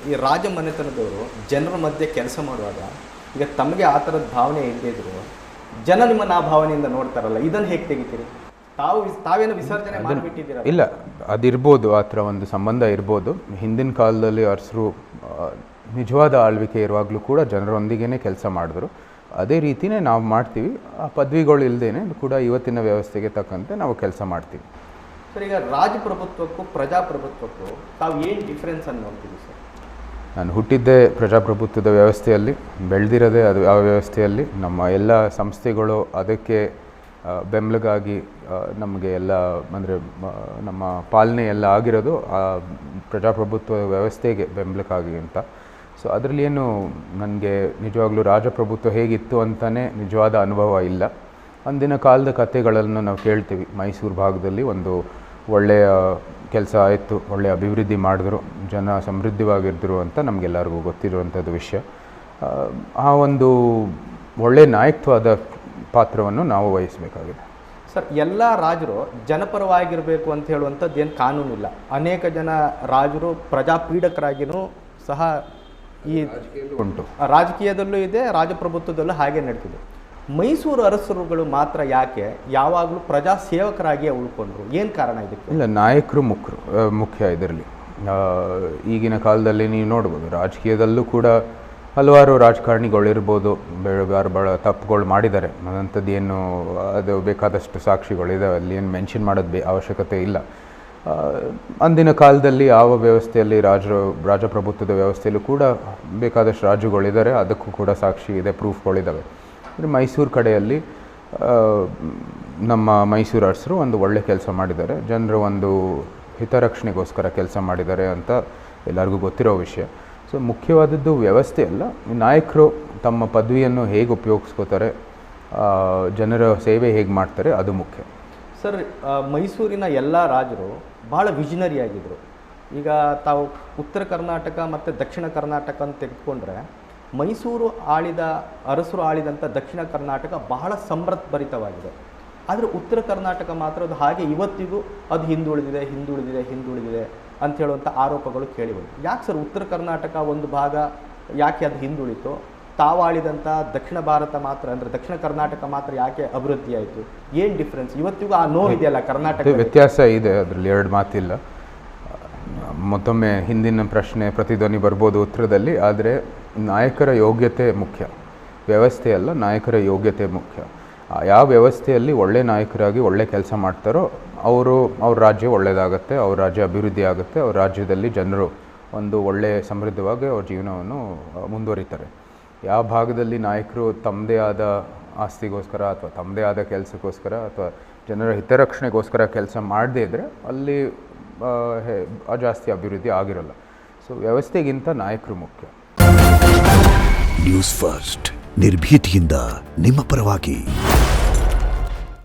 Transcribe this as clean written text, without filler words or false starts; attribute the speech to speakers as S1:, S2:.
S1: ಈ ರಾಜಮನೆತನದವರು ಜನರ ಮಧ್ಯೆ ಕೆಲಸ ಮಾಡುವಾಗ ಈಗ ತಮಗೆ ಆ ಥರದ ಭಾವನೆ ಇಲ್ಲದೇ ಇದ್ರು ಜನ ನಿಮ್ಮನ್ನು ಆ ಭಾವನೆಯಿಂದ ನೋಡ್ತಾರಲ್ಲ, ಇದನ್ನು ಹೇಗೆ ತೆಗಿತೀರಿ? ತಾವೇನು ವಿಸರ್ಜನೆ ಮಾಡಿಬಿಟ್ಟಿದ್ದೀರ?
S2: ಇಲ್ಲ, ಅದಿರ್ಬೋದು, ಆ ಥರ ಒಂದು ಸಂಬಂಧ ಇರ್ಬೋದು. ಹಿಂದಿನ ಕಾಲದಲ್ಲಿ ಅರಸರು ನಿಜವಾದ ಆಳ್ವಿಕೆ ಇರುವಾಗಲೂ ಕೂಡ ಜನರೊಂದಿಗೇ ಕೆಲಸ ಮಾಡಿದ್ರು. ಅದೇ ರೀತಿಯೇ ನಾವು ಮಾಡ್ತೀವಿ. ಆ ಪದವಿಗಳು ಇಲ್ಲದೇನೆ ಕೂಡ ಇವತ್ತಿನ ವ್ಯವಸ್ಥೆಗೆ ತಕ್ಕಂತೆ ನಾವು ಕೆಲಸ ಮಾಡ್ತೀವಿ.
S1: ಸರ್, ಈಗ ರಾಜಪ್ರಭುತ್ವಕ್ಕೂ ಪ್ರಜಾಪ್ರಭುತ್ವಕ್ಕೂ ತಾವು ಏನು ಡಿಫ್ರೆನ್ಸ್ ಅನ್ನು ನೋಡ್ತೀವಿ ಸರ್?
S2: ನಾನು ಹುಟ್ಟಿದ್ದೇ ಪ್ರಜಾಪ್ರಭುತ್ವದ ವ್ಯವಸ್ಥೆಯಲ್ಲಿ, ಬೆಳೆದಿರೋದೇ ಅದು ಆ ವ್ಯವಸ್ಥೆಯಲ್ಲಿ. ನಮ್ಮ ಎಲ್ಲ ಸಂಸ್ಥೆಗಳು ಅದಕ್ಕೆ ಬೆಂಬಲಗಾಗಿ ನಮಗೆ ಎಲ್ಲ ಅಂದರೆ ನಮ್ಮ ಪಾಲನೆ ಎಲ್ಲ ಆಗಿರೋದು ಆ ಪ್ರಜಾಪ್ರಭುತ್ವ ವ್ಯವಸ್ಥೆಗೆ ಬೆಂಬಲಕ್ಕಾಗಿ ಅಂತ. ಸೊ ಅದರಲ್ಲಿ ಏನು ನನಗೆ ನಿಜವಾಗ್ಲೂ ರಾಜಪ್ರಭುತ್ವ ಹೇಗಿತ್ತು ಅಂತಲೇ ನಿಜವಾದ ಅನುಭವ ಇಲ್ಲ. ಅಂದಿನ ಕಾಲದ ಕಥೆಗಳನ್ನು ನಾವು ಕೇಳ್ತೀವಿ. ಮೈಸೂರು ಭಾಗದಲ್ಲಿ ಒಂದು ಒಳ್ಳೆಯ ಕೆಲಸ ಆಯಿತು, ಒಳ್ಳೆಯ ಅಭಿವೃದ್ಧಿ ಮಾಡಿದ್ರು, ಜನ ಸಮೃದ್ಧವಾಗಿದ್ದರು ಅಂತ ನಮಗೆಲ್ಲರಿಗೂ ಗೊತ್ತಿರುವಂಥದ್ದು ವಿಷಯ. ಆ ಒಂದು ಒಳ್ಳೆಯ ನಾಯಕತ್ವದ ಪಾತ್ರವನ್ನು ನಾವು ವಹಿಸಬೇಕಾಗಿದೆ.
S1: ಸರ್, ಎಲ್ಲ ರಾಜರು ಜನಪರವಾಗಿರಬೇಕು ಅಂತ ಹೇಳುವಂಥದ್ದು ಏನು ಕಾನೂನಿಲ್ಲ. ಅನೇಕ ಜನ ರಾಜರು ಪ್ರಜಾಪೀಡಕರಾಗಿಯೂ ಸಹ ಈ
S2: ಉಂಟು,
S1: ರಾಜಕೀಯದಲ್ಲೂ ಇದೆ, ರಾಜಪ್ರಭುತ್ವದಲ್ಲೂ ಹಾಗೆ ನಡೀತಿದೆ. ಮೈಸೂರು ಅರಸರುಗಳು ಮಾತ್ರ ಯಾಕೆ ಯಾವಾಗಲೂ ಪ್ರಜಾ ಸೇವಕರಾಗಿಯೇ ಉಳ್ಕೊಂಡ್ರು? ಏನು ಕಾರಣ ಇದಕ್ಕೆ? ಇಲ್ಲ,
S2: ನಾಯಕರು ಮುಖ್ಯ ಇದರಲ್ಲಿ. ಈಗಿನ ಕಾಲದಲ್ಲಿ ನೀವು ನೋಡ್ಬೋದು, ರಾಜಕೀಯದಲ್ಲೂ ಕೂಡ ಹಲವಾರು ರಾಜಕಾರಣಿಗಳಿರ್ಬೋದು, ಭಾಳ ತಪ್ಪುಗಳು ಮಾಡಿದ್ದಾರೆ. ಅದಂಥದ್ದು ಏನು ಅದು ಬೇಕಾದಷ್ಟು ಸಾಕ್ಷಿಗಳಿದ್ದಾವೆ, ಅಲ್ಲಿ ಏನು ಮೆನ್ಷನ್ ಮಾಡೋದು ಅವಶ್ಯಕತೆ ಇಲ್ಲ. ಅಂದಿನ ಕಾಲದಲ್ಲಿ ಯಾವ ವ್ಯವಸ್ಥೆಯಲ್ಲಿ ರಾಜಪ್ರಭುತ್ವದ ವ್ಯವಸ್ಥೆಯಲ್ಲೂ ಕೂಡ ಬೇಕಾದಷ್ಟು ರಾಜುಗಳಿದ್ದಾರೆ, ಅದಕ್ಕೂ ಕೂಡ ಸಾಕ್ಷಿ ಇದೆ, ಪ್ರೂಫ್ಗಳಿದ್ದಾವೆ. ಅಂದರೆ ಮೈಸೂರು ಕಡೆಯಲ್ಲಿ ನಮ್ಮ ಮೈಸೂರು ಅರಸರು ಒಂದು ಒಳ್ಳೆ ಕೆಲಸ ಮಾಡಿದ್ದಾರೆ, ಜನರ ಒಂದು ಹಿತರಕ್ಷಣೆಗೋಸ್ಕರ ಕೆಲಸ ಮಾಡಿದ್ದಾರೆ ಅಂತ ಎಲ್ಲರಿಗೂ ಗೊತ್ತಿರೋ ವಿಷಯ. ಸೊ ಮುಖ್ಯವಾದದ್ದು ವ್ಯವಸ್ಥೆ ಅಲ್ಲ, ನಾಯಕರು ತಮ್ಮ ಪದವಿಯನ್ನು ಹೇಗೆ ಉಪಯೋಗಿಸ್ಕೋತಾರೆ, ಜನರ ಸೇವೆ ಹೇಗೆ ಮಾಡ್ತಾರೆ, ಅದು ಮುಖ್ಯ.
S1: ಸರ್, ಮೈಸೂರಿನ ಎಲ್ಲ ರಾಜರು ಭಾಳ ವಿಷನರಿ ಆಗಿದ್ದರು. ಈಗ ತಾವು ಉತ್ತರ ಕರ್ನಾಟಕ ಮತ್ತು ದಕ್ಷಿಣ ಕರ್ನಾಟಕ ಅಂತ ತೆಗೆದುಕೊಂಡ್ರೆ, ಮೈಸೂರು ಅರಸರು ಆಳಿದಂಥ ದಕ್ಷಿಣ ಕರ್ನಾಟಕ ಬಹಳ ಸಮೃದ್ಧಭರಿತವಾಗಿದೆ. ಆದರೆ ಉತ್ತರ ಕರ್ನಾಟಕ ಮಾತ್ರ ಅದು ಹಾಗೆ ಇವತ್ತಿಗೂ ಅದು ಹಿಂದುಳಿದಿದೆ ಅಂತ ಹೇಳುವಂಥ ಆರೋಪಗಳು ಕೇಳಿಬಂದು. ಯಾಕೆ ಸರ್ ಉತ್ತರ ಕರ್ನಾಟಕ ಒಂದು ಭಾಗ ಯಾಕೆ ಅದು ಹಿಂದುಳಿತು? ತಾವಾಳಿದಂಥ ದಕ್ಷಿಣ ಭಾರತ ಮಾತ್ರ ಅಂದರೆ ದಕ್ಷಿಣ ಕರ್ನಾಟಕ ಮಾತ್ರ ಯಾಕೆ ಅಭಿವೃದ್ಧಿ ಆಯಿತು? ಏನು ಡಿಫ್ರೆನ್ಸ್? ಇವತ್ತಿಗೂ ಆ ನೋವು ಇದೆಯಲ್ಲ ಕರ್ನಾಟಕ?
S2: ವ್ಯತ್ಯಾಸ ಇದೆ, ಅದರಲ್ಲಿ ಎರಡು ಮಾತಿಲ್ಲ. ಮತ್ತೊಮ್ಮೆ ಹಿಂದಿನ ಪ್ರಶ್ನೆ ಪ್ರತಿಧ್ವನಿ ಬರ್ಬೋದು ಉತ್ತರದಲ್ಲಿ, ಆದರೆ ನಾಯಕರ ಯೋಗ್ಯತೆ ಮುಖ್ಯ, ವ್ಯವಸ್ಥೆ ಅಲ್ಲ, ನಾಯಕರ ಯೋಗ್ಯತೆ ಮುಖ್ಯ. ಯಾವ ವ್ಯವಸ್ಥೆಯಲ್ಲಿ ಒಳ್ಳೆ ನಾಯಕರಾಗಿ ಒಳ್ಳೆ ಕೆಲಸ ಮಾಡ್ತಾರೋ ಅವ್ರ ರಾಜ್ಯ ಒಳ್ಳೆಯದಾಗುತ್ತೆ, ಅವ್ರ ರಾಜ್ಯ ಅಭಿವೃದ್ಧಿ ಆಗುತ್ತೆ, ಅವ್ರ ರಾಜ್ಯದಲ್ಲಿ ಜನರು ಒಂದು ಒಳ್ಳೆಯ ಸಮೃದ್ಧವಾಗಿ ಅವ್ರ ಜೀವನವನ್ನು ಮುಂದುವರಿತಾರೆ. ಯಾವ ಭಾಗದಲ್ಲಿ ನಾಯಕರು ತಮ್ಮದೇ ಆದ ಆಸ್ತಿಗೋಸ್ಕರ ಅಥವಾ ತಮ್ಮದೇ ಆದ ಕೆಲಸಕ್ಕೋಸ್ಕರ ಅಥವಾ ಜನರ ಹಿತರಕ್ಷಣೆಗೋಸ್ಕರ ಕೆಲಸ ಮಾಡದೇ ಇದ್ದರೆ ಅಲ್ಲಿ ಜಾಸ್ತಿ ಅಭಿವೃದ್ಧಿ ಆಗಿರೋಲ್ಲ. ಸೊ ವ್ಯವಸ್ಥೆಗಿಂತ ನಾಯಕರು ಮುಖ್ಯ.
S3: ನ್ಯೂಸ್ ಫಸ್ಟ್, ನಿರ್ಭೀತಿಯಿಂದ ನಿಮ್ಮ ಪರವಾಗಿ.